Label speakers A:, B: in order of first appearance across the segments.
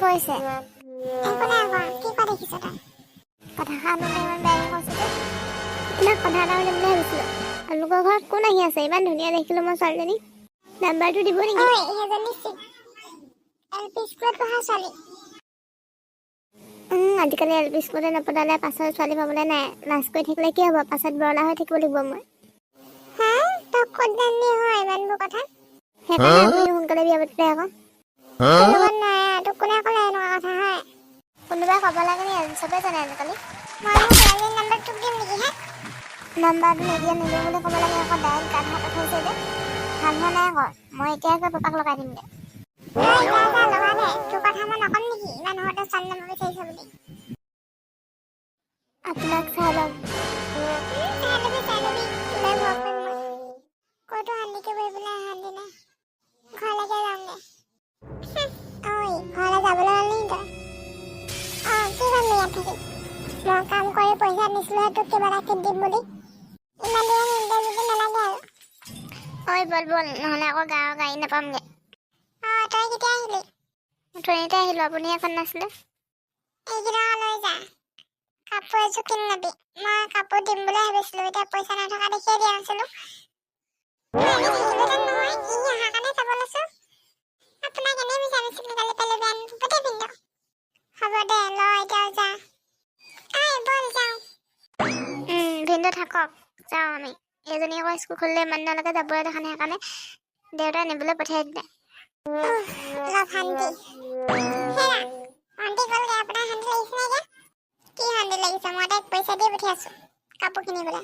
A: কৈছে? একো নাই কোৱা। কি কোৱা দেখিছ তই? কথা খাবলৈ ইমান বেয়াকৈ কৈছে যে। আপোনাক কথা এটা সুধিম বুলি ভাবিছিলোঁ। আপোনালোকৰ ঘৰত কোন আহি আছে? ইমান ধুনীয়া দেখিলোঁ মই ছোৱালীজনী। নাম্বাৰটো দিব নেকি? ঐ, সেইজনী LP স্কুলত পঢ়া ছোৱালী। আজিকালি LP স্কুলতে নপঢ়ালে পাছত ছোৱালী পাবলৈ নাই। লাজ কৰি থাকিলে কি হ'ব? পাছত বৰলা হৈ থাকিব লাগিব মই। হা? তই ক'ত জানিলি হয় ইমানবোৰ কথা? সেইকাৰণে আপুনি সোনকালে বিয়া পাতিলে আকৌ। তোৰ লগত নাই, তোক কোনে ক'লে এনেকুৱা কথা হয়? কোনোবাই ক'ব লাগে নি? চবেই জানে আজিকালি। মই মোৰ ছোৱালীৰ নাম্বাৰ তোক দিম নেকি হে? নাম্বাৰটো নিদিওঁ বুলি ক'ব লাগে আকৌ। ডাইৰেক্ট গাত হাত উঠাইছে যে। ভাল হোৱা নাই আকৌ। মই এতিয়া আকৌ পাপাক লগাই দিম দে। লগা দে। তোৰ কথা মই নক'ম নেকি? ইমান সৰুতে ছোৱালী নাম্বাৰ বিচাৰিছ বুলি। আপোনাক চাই ল'ম। চাই ল'বি। তোলৈ ভয় কৰিম মই। ক'তো শান্তিকে বহিবলৈ শান্তি নাই। ঘৰলৈকে যাম দে। ঐ, ঘৰলৈ যাবলৈ হ'লি তই? কি কৰিম ইয়াত থাকি? মই কাম কৰি পইচা দিছিলোহে তোক কিবা এটা কিট দিম বুলি। ইমান দিন ইণ্টাৰভিউটো নালাগে আৰু। ঐ বল, নহ'লে আকৌ গাঁৱৰ গাড়ী নাপামগৈ। তই কেতিয়া আহিলি? ট্ৰেইনতে আহিলোঁ। আপুনি এখন নাছিলে? এইকেইটকা লৈ যা। কাপোৰ এযোৰ কিনি ল'বি। মই কাপোৰ দিম বুলি ভাবিছিলোঁ। এতিয়া পইচা নথকা দেখিয়ে দিয়া নাছিলোঁ। নহয়, ই অহাৰ কাৰণে যাব লৈছোঁ। আপোনাক এনেই বিচাৰিছিলোঁ, গালি পালে বেয়া নাপাব দেই ভিনদেউ। হ'ব দে, ল এতিয়া যা। বল যাওঁ। ভিনদেউ থাকক, যাওঁ আমি। এইজনী আকৌ স্কুল খুলিলে ইমান দিনলৈকে যাবলৈ দেখা নাই, সেইকাৰণে দেউতাই নিবলৈ পঠিয়াই দিলে। শান্তি হেৰা শান্তি গ'লগৈ। আপোনাৰ শান্তি লাগিছে নে এতিয়া? কি শান্তি লাগিছে? মই তাইক পইচা দি পঠিয়াইছোঁ কাপোৰ কিনিবলৈ।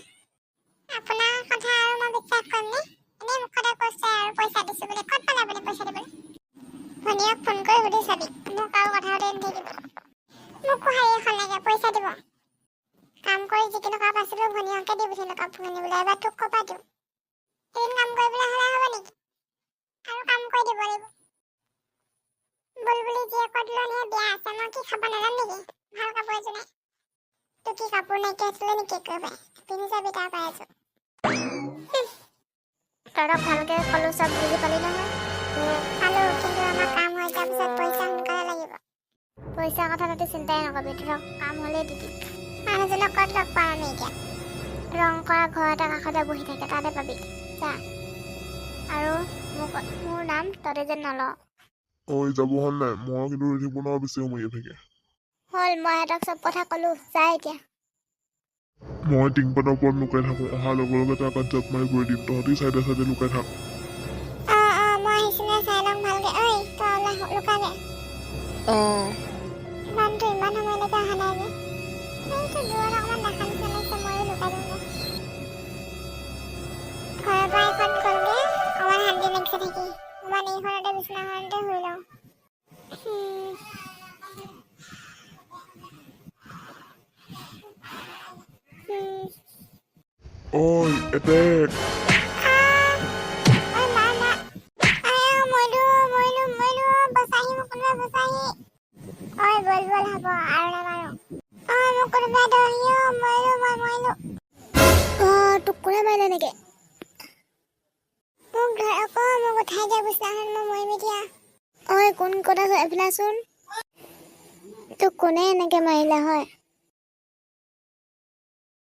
A: আপোনাৰ কথা আৰু মই বিশ্বাস কৰিম নে? এনেই মুখতে কৈছে আৰু পইচা দিছোঁ বুলি। ক'ত পালে আপুনি পইচা দিবলৈ? ভনীয়েক ফোন কৰি সুধি চাবি। মোক আৰু কথা সুধি নাথাকিব। মোকো শাৰী এখন লাগে, পইচা দিব। কাম কৰি যিখিনি টকা পাইছিলোঁ ভনীয়েকে দি পঠিয়ালোঁ কাপোৰ কিনিবলৈ। এবাৰ তোক ক'ৰ পৰা দিওঁ? এদিন কাম কৰিবলৈ হ'লে হ'ব নেকি? আৰু কাম কৰি দিব লাগিব। বুলবুলি জীয়েকৰ তুলনীয়া বিয়া আছে। মই কি খাব নাজানো নেকি? ভাল কাপোৰ এযোৰ নাই। তোৰ কি কাপোৰ নাইকিয়া আছিলে নেকি একেবাৰে? পিন্ধি যাবি তাৰ পৰা এযোৰ। তহঁতক ভালকৈ ক'লোঁ, চব বুজি পালি নহয়? পালোঁ, কিন্তু আমাৰ কাম হৈ যোৱাৰ পিছত পইচা সোনকালে লাগিব। পইচাৰ কথা তহঁতি চিন্তাই নকৰিবি। তহঁতক কাম হ'লেই দি দিম। মানুহজনক ক'ত লগ পাম আমি এতিয়া? ৰং কৰা ঘৰ এটা কাষতে বহি থাকে, তাতে পাবি। যা। আৰু মোৰ নাম তহঁতে যেন নলওঁ।
B: ঐ, যাব হ'ল নাই? মই কিন্তু ৰৈ থাকিব নোৱাৰো বেছি সময় ইয়াতে।
A: হ'ল, মই সিহঁতক চব কথা ক'লোঁ। যা এতিয়া।
B: মই টিংপাতৰ ওপৰত লুকাই থাকোঁ। অহাৰ লগে লগে তাৰ গাত জাপ মাৰি গৈ দিম। তহঁতি চাইডে চাইডে লুকাই থাক।
A: মই আহিছোঁ চাই লওঁ ভালকে। ঐ, তই লুকাগে। মানুহটো ইমান সময়লৈকে অহা নাই যে। সেইটো দূৰত অকণমান দেখা নিচিনা লাগিছে। ময়ো লুকাই দিওঁগৈ। ঘৰৰ পৰা এখন গ'লগে। অকণমান শান্তি লাগিছে থাকি। অকণমান এইখনতে বিচনাখনতে শুই লওঁ।
B: ঐ, এটেক।
A: তোক কোনে মাৰিলে নেকি? মোক ধৰ আকৌ, মোক উঠাই দিয়া বিচনাখন, মই মৰিম এতিয়া। ঐ, কোন ক'ত আছ? এইফালে চোন। তোক কোনে এনেকে মাৰিলে হয়?